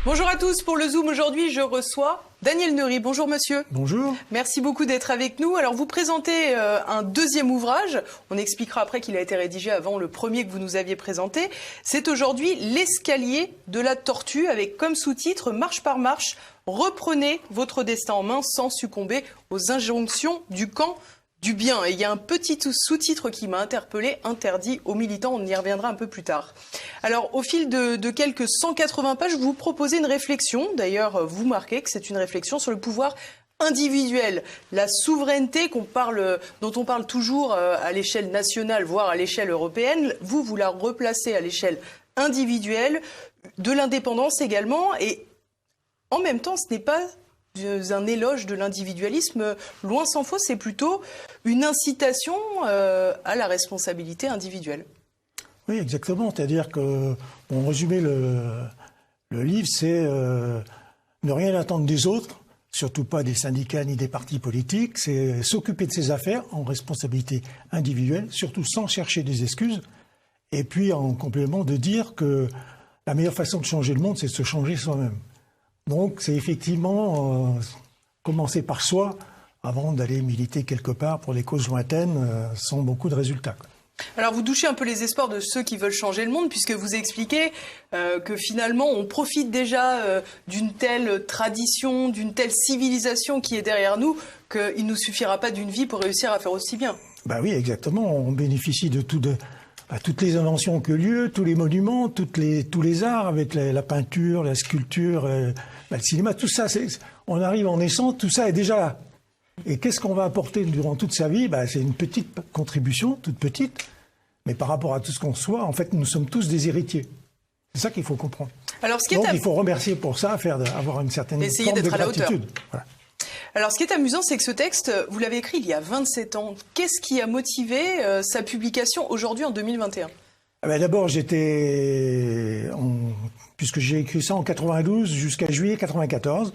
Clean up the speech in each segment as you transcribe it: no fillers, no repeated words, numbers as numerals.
Bonjour à tous, pour le Zoom aujourd'hui je reçois Daniel Neury. Bonjour monsieur. Bonjour. Merci beaucoup d'être avec nous. Alors vous présentez un deuxième ouvrage, on expliquera après qu'il a été rédigé avant le premier que vous nous aviez présenté. C'est aujourd'hui L'escalier de la tortue avec comme sous-titre Marche par marche, reprenez votre destin en main sans succomber aux injonctions du camp du bien. Et il y a un petit sous-titre qui m'a interpellé, interdit aux militants, on y reviendra un peu plus tard. Alors au fil de quelques 180 pages, vous proposez une réflexion, d'ailleurs vous marquez que c'est une réflexion sur le pouvoir individuel, la souveraineté dont on parle toujours à l'échelle nationale, voire à l'échelle européenne. Vous la replacez à l'échelle individuelle, de l'indépendance également, et en même temps ce n'est pas un éloge de l'individualisme, loin s'en faut, c'est plutôt une incitation à la responsabilité individuelle. Oui, exactement. C'est-à-dire que, en résumé, le livre, c'est ne rien attendre des autres, surtout pas des syndicats ni des partis politiques, c'est s'occuper de ses affaires en responsabilité individuelle, surtout sans chercher des excuses, et puis en complément de dire que la meilleure façon de changer le monde, c'est de se changer soi-même. Donc c'est effectivement commencer par soi avant d'aller militer quelque part pour des causes lointaines sans beaucoup de résultats. Alors vous touchez un peu les espoirs de ceux qui veulent changer le monde puisque vous expliquez que finalement on profite déjà d'une telle tradition, d'une telle civilisation qui est derrière nous qu'il ne nous suffira pas d'une vie pour réussir à faire aussi bien. Ben oui, exactement. On bénéficie de toutes les inventions qui ont lieu, tous les monuments, tous les arts, avec la peinture, la sculpture, le cinéma, tout ça, on arrive en naissant, tout ça est déjà là. Et qu'est-ce qu'on va apporter durant toute sa vie? C'est une petite contribution, toute petite, mais par rapport à tout ce qu'on soit, en fait, nous sommes tous des héritiers. C'est ça qu'il faut comprendre. Alors, donc, il faut remercier pour ça, avoir une certaine forme de gratitude. Voilà. Alors, ce qui est amusant, c'est que ce texte, vous l'avez écrit il y a 27 ans. Qu'est-ce qui a motivé sa publication aujourd'hui, en 2021 ? D'abord, puisque j'ai écrit ça en 92 jusqu'à juillet 94.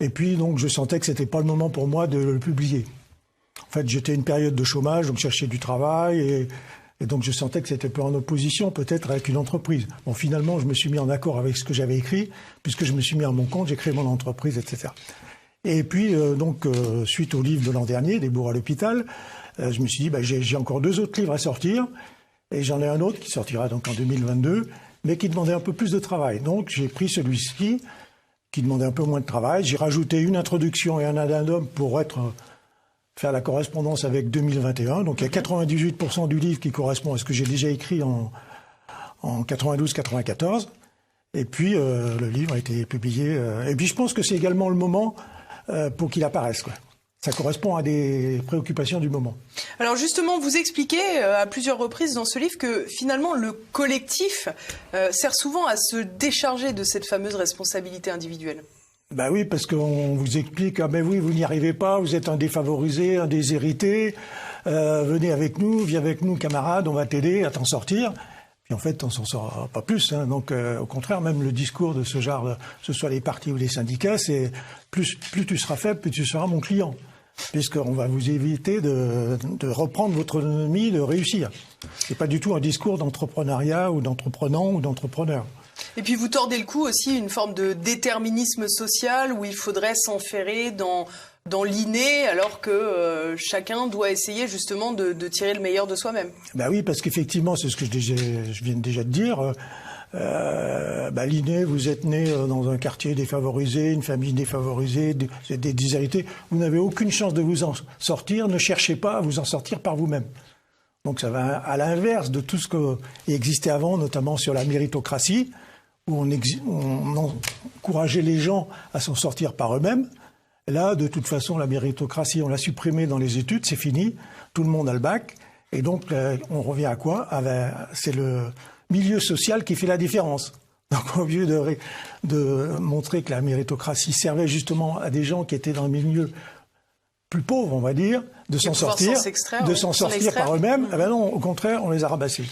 Et puis, donc, je sentais que c'était pas le moment pour moi de le publier. En fait, j'étais une période de chômage, donc je cherchais du travail. Et donc, je sentais que c'était un peu en opposition, peut-être, avec une entreprise. Bon, finalement, je me suis mis en accord avec ce que j'avais écrit, puisque je me suis mis à mon compte, j'ai créé mon entreprise, etc. Et puis, suite au livre de l'an dernier, Des bourgs à l'hôpital, je me suis dit, j'ai encore 2 autres livres à sortir. Et j'en ai un autre qui sortira donc en 2022, mais qui demandait un peu plus de travail. Donc, j'ai pris celui-ci, qui demandait un peu moins de travail. J'ai rajouté une introduction et un addendum pour faire la correspondance avec 2021. Donc, il y a 98% du livre qui correspond à ce que j'ai déjà écrit en 92-94. Et puis, le livre a été publié. Et puis, je pense que c'est également le moment pour qu'il apparaisse, quoi. Ça correspond à des préoccupations du moment. Alors justement, vous expliquez à plusieurs reprises dans ce livre que finalement le collectif sert souvent à se décharger de cette fameuse responsabilité individuelle. Oui, parce qu'on vous explique, oui, vous n'y arrivez pas, vous êtes un défavorisé, un déshérité, venez avec nous, viens avec nous camarade, on va t'aider à t'en sortir. Puis en fait, on s'en sort pas plus. Donc au contraire, même le discours de ce genre, que ce soit les partis ou les syndicats, c'est plus tu seras faible, plus tu seras mon client. Puisqu'on va vous éviter de reprendre votre autonomie, de réussir. C'est pas du tout un discours d'entrepreneuriat ou d'entreprenant ou d'entrepreneur. Et puis vous tordez le cou aussi une forme de déterminisme social où il faudrait s'enferrer dans l'inné alors que chacun doit essayer justement de tirer le meilleur de soi-même. Oui, parce qu'effectivement, c'est ce que je viens déjà de dire. L'inné, vous êtes né dans un quartier défavorisé, une famille défavorisée, vous êtes des déshérités, vous n'avez aucune chance de vous en sortir, ne cherchez pas à vous en sortir par vous-même. Donc ça va à l'inverse de tout ce qui existait avant, notamment sur la méritocratie, où on encourageait les gens à s'en sortir par eux-mêmes. Là, de toute façon, la méritocratie, on l'a supprimée dans les études, c'est fini, tout le monde a le bac, et donc on revient à quoi? C'est le milieu social qui fait la différence. Donc au lieu de montrer que la méritocratie servait justement à des gens qui étaient dans le milieu plus pauvres, on va dire, de s'en sortir par eux-mêmes, non, au contraire, on les a rabassés.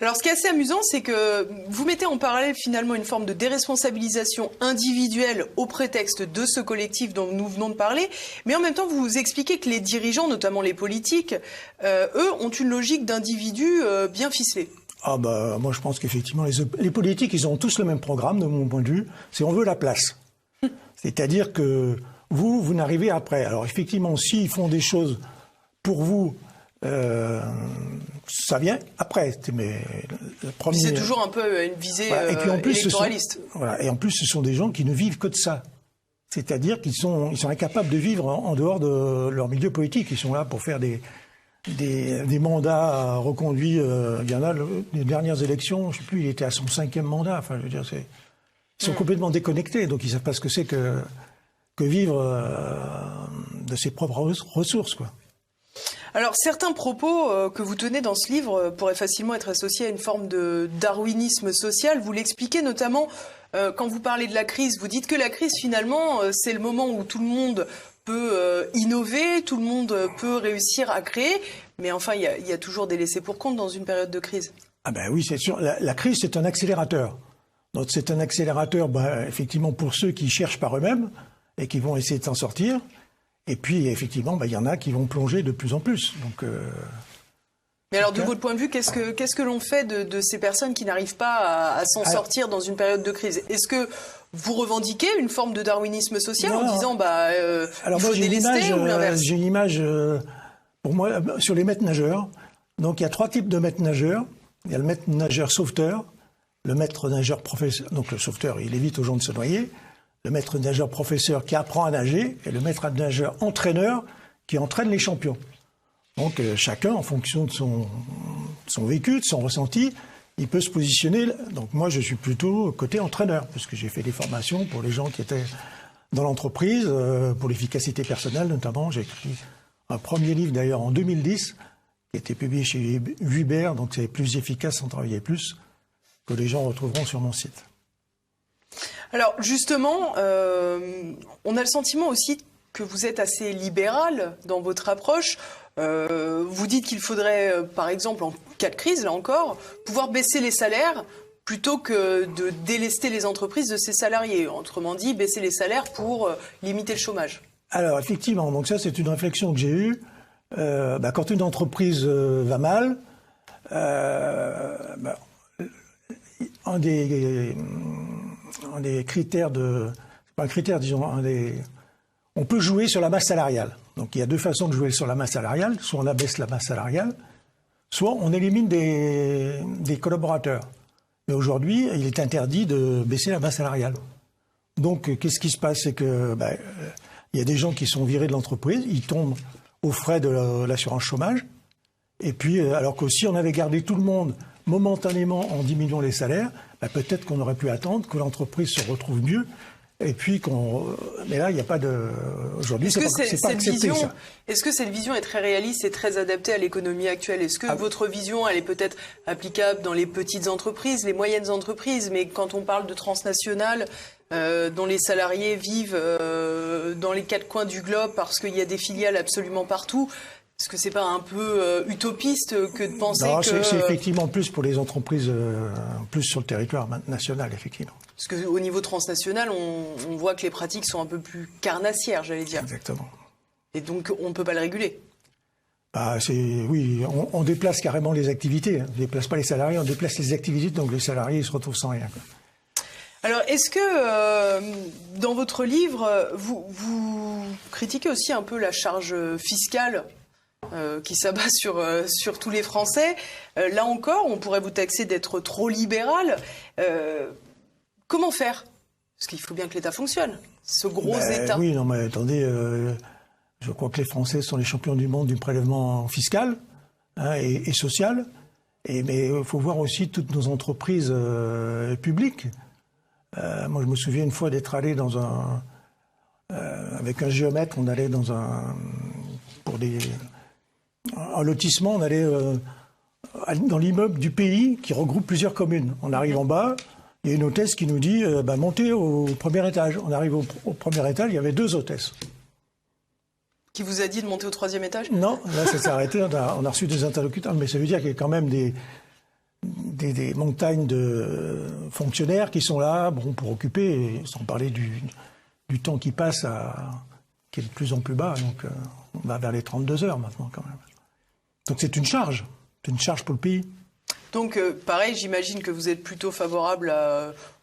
Alors ce qui est assez amusant, c'est que vous mettez en parallèle finalement une forme de déresponsabilisation individuelle au prétexte de ce collectif dont nous venons de parler, mais en même temps vous expliquez que les dirigeants, notamment les politiques, eux, ont une logique d'individus bien ficelée. Ah bah moi je pense qu'effectivement les politiques ils ont tous le même programme de mon point de vue, c'est on veut la place. C'est-à-dire que vous n'arrivez après. Alors effectivement s'ils font des choses pour vous, ça vient après. Mais c'est toujours un peu une visée voilà. Et puis en plus, électoraliste. Et en plus ce sont des gens qui ne vivent que de ça. C'est-à-dire qu'ils sont incapables de vivre en dehors de leur milieu politique. Ils sont là pour faire des mandats reconduits. Il y en a, les dernières élections, je ne sais plus, il était à son 5e mandat. Enfin, je veux dire, ils sont complètement déconnectés. Donc, ils ne savent pas ce que c'est que vivre de ses propres ressources, quoi. Alors, certains propos que vous tenez dans ce livre pourraient facilement être associés à une forme de darwinisme social. Vous l'expliquez notamment quand vous parlez de la crise. Vous dites que la crise, finalement, c'est le moment où tout le monde peut innover, tout le monde peut réussir à créer. Mais enfin, il y a toujours des laissés pour compte dans une période de crise. Ah ben oui, c'est sûr. La crise, c'est un accélérateur. Donc, c'est un accélérateur, effectivement, pour ceux qui cherchent par eux-mêmes et qui vont essayer de s'en sortir. Et puis, effectivement, il y en a qui vont plonger de plus en plus. Donc, mais alors, de votre point de vue, qu'est-ce que l'on fait de ces personnes qui n'arrivent pas à s'en sortir dans une période de crise? Est-ce que vous revendiquez une forme de darwinisme social en disant, alors il faut délester ou l'inverse? J'ai une image, pour moi, sur les maîtres nageurs. Donc, il y a 3 types de maîtres nageurs. Il y a le maître nageur sauveteur, le maître nageur professeur. Donc, le sauveteur, il évite aux gens de se noyer. Le maître nageur professeur qui apprend à nager et le maître nageur entraîneur qui entraîne les champions. Donc chacun, en fonction de son vécu, de son ressenti, il peut se positionner. Donc moi, je suis plutôt côté entraîneur, parce que j'ai fait des formations pour les gens qui étaient dans l'entreprise, pour l'efficacité personnelle notamment. J'ai écrit un premier livre d'ailleurs en 2010, qui a été publié chez Vuibert, donc c'est plus efficace sans travailler plus, que les gens retrouveront sur mon site. Alors justement, on a le sentiment aussi que vous êtes assez libéral dans votre approche. Vous dites qu'il faudrait, par exemple, en cas de crise, là encore, pouvoir baisser les salaires plutôt que de délester les entreprises de ses salariés. Autrement dit, baisser les salaires pour limiter le chômage. Alors effectivement, donc ça c'est une réflexion que j'ai eue. Quand une entreprise va mal, un des critères c'est pas un critère, disons, on peut jouer sur la masse salariale. Donc il y a 2 façons de jouer sur la masse salariale. Soit on abaisse la masse salariale, soit on élimine des collaborateurs. Mais aujourd'hui, il est interdit de baisser la masse salariale. Donc qu'est-ce qui se passe? C'est que il y a des gens qui sont virés de l'entreprise, ils tombent aux frais de l'assurance chômage. Et puis, alors que si on avait gardé tout le monde momentanément en diminuant les salaires, peut-être qu'on aurait pu attendre que l'entreprise se retrouve mieux. Et puis mais là, il n'y a pas de. Aujourd'hui, c'est pas accepté, ça. Est-ce que cette vision est très réaliste et très adaptée à l'économie actuelle? Est-ce que votre vision, elle est peut-être applicable dans les petites entreprises, les moyennes entreprises, mais quand on parle de transnationales, dont les salariés vivent dans les 4 coins du globe parce qu'il y a des filiales absolument partout, est-ce que c'est pas un peu utopiste que de penser que... C'est effectivement plus pour les entreprises, plus sur le territoire national, effectivement. Parce qu'au niveau transnational, on voit que les pratiques sont un peu plus carnassières, j'allais dire. Exactement. Et donc, on ne peut pas le réguler. Oui, on déplace carrément les activités. On ne déplace pas les salariés, on déplace les activités, donc les salariés ils se retrouvent sans rien, quoi. Alors, est-ce que dans votre livre, vous critiquez aussi un peu la charge fiscale qui s'abat sur tous les Français? Là encore, on pourrait vous taxer d'être trop libéral. Comment faire? Parce qu'il faut bien que l'État fonctionne, ce gros État. Oui, non mais attendez, je crois que les Français sont les champions du monde du prélèvement fiscal et social. Mais il faut voir aussi toutes nos entreprises publiques. Moi, je me souviens une fois d'être allé avec un géomètre, on allait pour un lotissement, on allait dans l'immeuble du pays qui regroupe plusieurs communes. On arrive en bas, il y a une hôtesse qui nous dit montez au premier étage. On arrive au premier étage, il y avait 2 hôtesses. Qui vous a dit de monter au 3e étage? Non, là ça s'est arrêté, on a reçu des interlocuteurs, mais ça veut dire qu'il y a quand même des montagnes de fonctionnaires qui sont là pour occuper, sans parler du temps qui passe, qui est de plus en plus bas. Donc on va vers les 32 heures maintenant quand même. Donc c'est une charge pour le pays. Donc, pareil, j'imagine que vous êtes plutôt favorable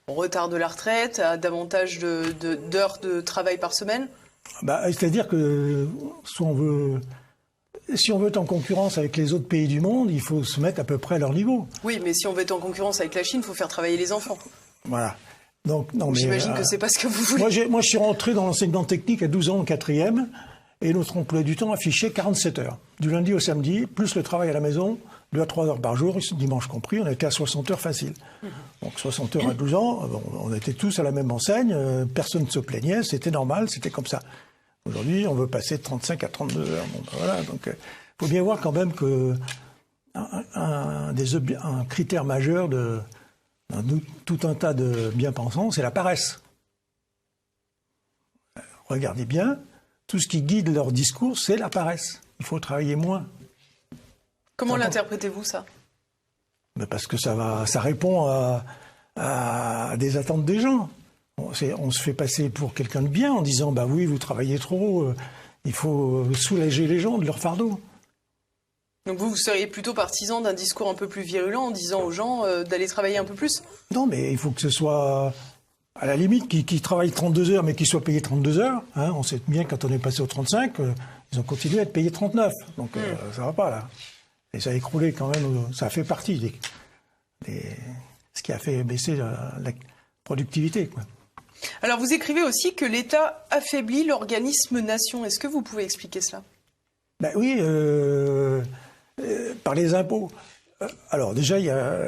au retard de la retraite, à davantage d'heures de travail par semaine? C'est-à-dire que si on veut être en concurrence avec les autres pays du monde, il faut se mettre à peu près à leur niveau. Oui, mais si on veut être en concurrence avec la Chine, il faut faire travailler les enfants. Voilà. Donc, non, mais j'imagine que c'est pas ce que vous voulez. Moi, je suis rentré dans l'enseignement technique à 12 ans en 4e, et notre emploi du temps affichait 47 heures. Du lundi au samedi, plus le travail à la maison, 2 à 3 heures par jour, dimanche compris, on était à 60 heures facile. Donc 60 heures à 12 ans, on était tous à la même enseigne, personne ne se plaignait, c'était normal, c'était comme ça. Aujourd'hui, on veut passer de 35 à 32 heures. Bon, voilà, donc faut bien voir quand même que un critère majeur de tout un tas de bien-pensants, c'est la paresse. Regardez bien, tout ce qui guide leur discours, c'est la paresse. Il faut travailler moins. Comment l'interprétez-vous, ça? Parce que ça répond à des attentes des gens. On se fait passer pour quelqu'un de bien en disant « bah oui, vous travaillez trop, il faut soulager les gens de leur fardeau ». Donc vous seriez plutôt partisan d'un discours un peu plus virulent en disant aux gens d'aller travailler un peu plus? Non, mais il faut que ce soit, à la limite, qui travaillent 32 heures, mais qui soient payés 32 heures. Hein, on sait bien, quand on est passé aux 35, ils ont continué à être payés 39. Donc ça va pas, là. Et ça a écroulé quand même, ça fait partie ce qui a fait baisser la productivité, quoi. Alors vous écrivez aussi que l'État affaiblit l'organisme nation. Est-ce que vous pouvez expliquer cela? Ben oui, par les impôts. Alors déjà, il y a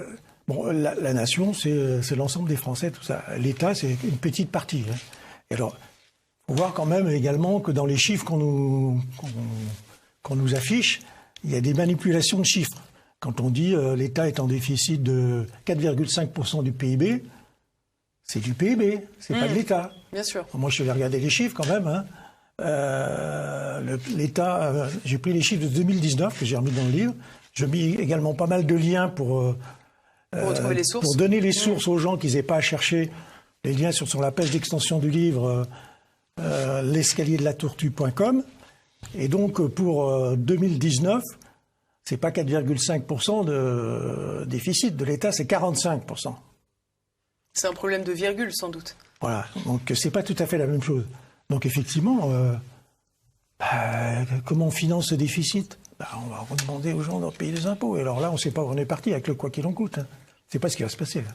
la nation, c'est l'ensemble des Français, tout ça. L'État, c'est une petite partie. Hein. Et alors, faut voir quand même également que dans les chiffres qu'on nous affiche, il y a des manipulations de chiffres. Quand on dit l'État est en déficit de 4,5% du PIB, c'est du PIB, c'est pas de l'État. Bien sûr. Moi, je vais regarder les chiffres quand même. Hein. L'État, j'ai pris les chiffres de 2019 que j'ai remis dans le livre. Je mis également pas mal de liens pour retrouver les sources. Pour donner les sources aux gens qui n'aient pas à chercher. Les liens sont sur la page d'extension du livre l'escalierdelatourtue.com. Et donc pour 2019, c'est pas 4,5% de déficit de l'État, c'est 45%. C'est un problème de virgule, sans doute. Voilà, donc c'est pas tout à fait la même chose. Donc effectivement, comment on finance ce déficit? On va demander aux gens de payer des impôts. Et alors là, on ne sait pas où on est parti avec le quoi qu'il en coûte. Hein. C'est pas ce qui va se passer. Là.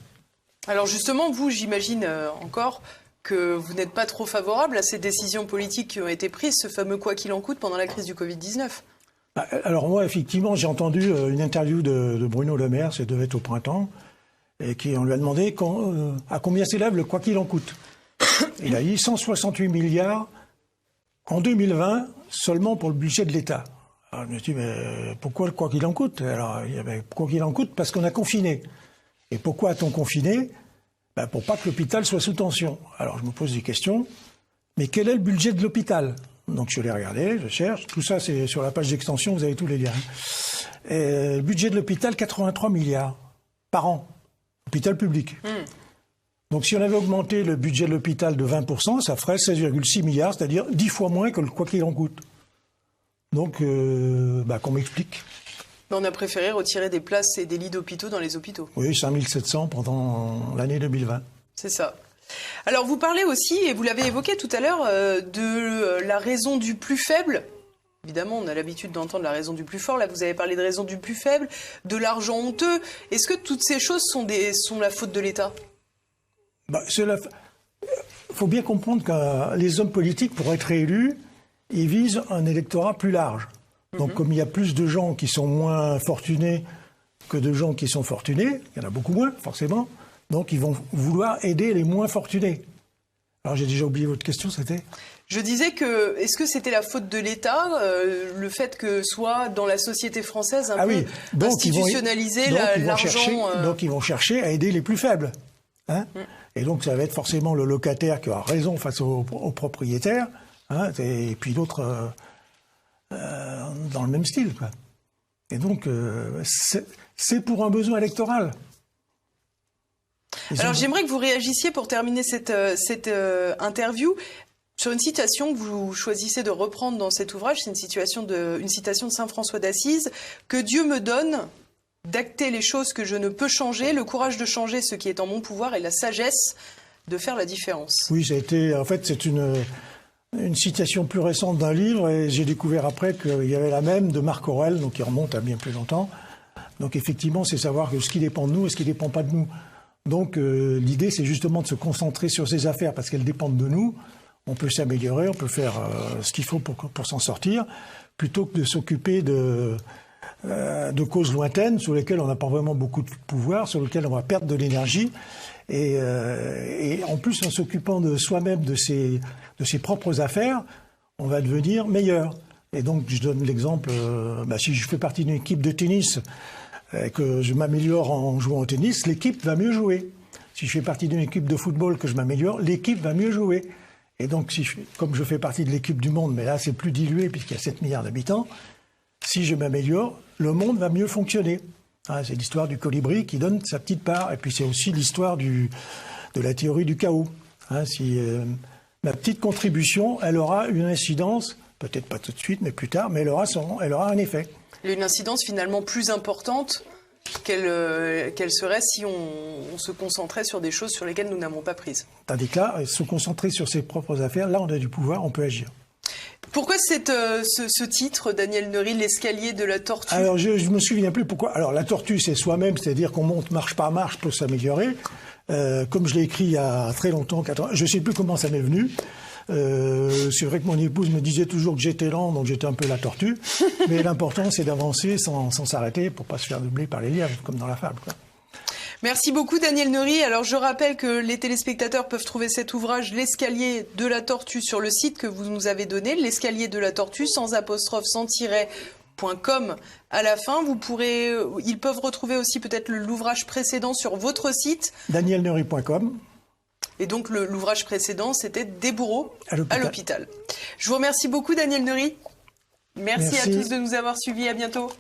Alors justement, vous, j'imagine encore que vous n'êtes pas trop favorable à ces décisions politiques qui ont été prises, ce fameux quoi qu'il en coûte pendant la crise du Covid-19. Alors moi, effectivement, j'ai entendu une interview de Bruno Le Maire, ça devait être au printemps, et on lui a demandé à combien s'élève le quoi qu'il en coûte. Il a dit 168 milliards en 2020 seulement pour le budget de l'État. Alors je me suis dit, mais pourquoi le quoi qu'il en coûte? Alors il y avait quoi qu'il en coûte parce qu'on a confiné. Et pourquoi a-t-on confiné? Pour pas que l'hôpital soit sous tension. Alors je me pose des questions. Mais quel est le budget de l'hôpital? Donc je l'ai regardé, je cherche. Tout ça, c'est sur la page d'extension, vous avez tous les liens. Et le budget de l'hôpital, 83 milliards par an. Hôpital public. Donc si on avait augmenté le budget de l'hôpital de 20%, ça ferait 16,6 milliards, c'est-à-dire 10 fois moins que le quoi qu'il en coûte. Donc, qu'on m'explique. On a préféré retirer des places et des lits d'hôpitaux dans les hôpitaux. Oui, 5700 pendant l'année 2020. C'est ça. Alors vous parlez aussi, et vous l'avez évoqué tout à l'heure, de la raison du plus faible. Évidemment, on a l'habitude d'entendre la raison du plus fort. Là, vous avez parlé de raison du plus faible, de l'argent honteux. Est-ce que toutes ces choses sont la faute de l'État? Il faut bien comprendre que les hommes politiques, pour être élus, ils visent un électorat plus large. Donc, comme il y a plus de gens qui sont moins fortunés que de gens qui sont fortunés, il y en a beaucoup moins, forcément, donc ils vont vouloir aider les moins fortunés. Alors, j'ai déjà oublié votre question, c'était ? Je disais que, est-ce que c'était la faute de l'État, le fait que soit dans la société française un peu institutionnalisé l'argent Donc, ils vont chercher à aider les plus faibles. Hein Et donc, ça va être forcément le locataire qui aura raison face au propriétaire, hein, et puis d'autres dans le même style, quoi. Et donc, c'est pour un besoin électoral. Alors, j'aimerais que vous réagissiez pour terminer cette interview sur une citation que vous choisissez de reprendre dans cet ouvrage. C'est une citation de Saint François d'Assise. Que Dieu me donne, d'acter les choses que je ne peux changer, le courage de changer ce qui est en mon pouvoir et la sagesse de faire la différence. Oui, en fait, c'est une citation plus récente d'un livre, et j'ai découvert après qu'il y avait la même de Marc Aurèle, donc qui remonte à bien plus longtemps. Donc effectivement, c'est savoir que ce qui dépend de nous et ce qui ne dépend pas de nous. Donc l'idée, c'est justement de se concentrer sur ces affaires parce qu'elles dépendent de nous. On peut s'améliorer, on peut faire ce qu'il faut pour s'en sortir, plutôt que de s'occuper de causes lointaines sur lesquelles on n'a pas vraiment beaucoup de pouvoir, sur lesquelles on va perdre de l'énergie. Et en plus, en s'occupant de soi-même, de ses propres affaires, on va devenir meilleur. Et donc, je donne l'exemple, si je fais partie d'une équipe de tennis, que je m'améliore en jouant au tennis, l'équipe va mieux jouer. Si je fais partie d'une équipe de football, que je m'améliore, l'équipe va mieux jouer. Et donc, comme je fais partie de l'équipe du monde, mais là c'est plus dilué puisqu'il y a 7 milliards d'habitants, si je m'améliore, le monde va mieux fonctionner. C'est l'histoire du colibri qui donne sa petite part. Et puis c'est aussi l'histoire de la théorie du chaos. Ma petite contribution, elle aura une incidence, peut-être pas tout de suite, mais plus tard, mais elle aura un effet. Une incidence finalement plus importante qu'elle serait si on se concentrait sur des choses sur lesquelles nous n'avons pas prise. Tandis que là, se concentrer sur ses propres affaires, là on a du pouvoir, on peut agir. Pourquoi ce titre, Daniel Neury, l'escalier de la tortue? Alors je me souviens plus pourquoi. Alors la tortue, c'est soi-même, c'est-à-dire qu'on monte marche par marche pour s'améliorer. Comme je l'ai écrit il y a très longtemps, je ne sais plus comment ça m'est venu. C'est vrai que mon épouse me disait toujours que j'étais lent, donc j'étais un peu la tortue. Mais l'important, c'est d'avancer sans s'arrêter pour pas se faire doubler par les lièvres, comme dans la fable, quoi. Merci beaucoup Daniel Neury. Alors je rappelle que les téléspectateurs peuvent trouver cet ouvrage, L'escalier de la tortue, sur le site que vous nous avez donné, l'escalier de la tortue, sans apostrophe, sans tiret, .com à la fin. Ils peuvent retrouver aussi peut-être l'ouvrage précédent sur votre site. danielneury.com. Et donc l'ouvrage précédent, c'était Des bourreaux à l'hôpital. Je vous remercie beaucoup Daniel Neury. Merci à tous de nous avoir suivis. À bientôt.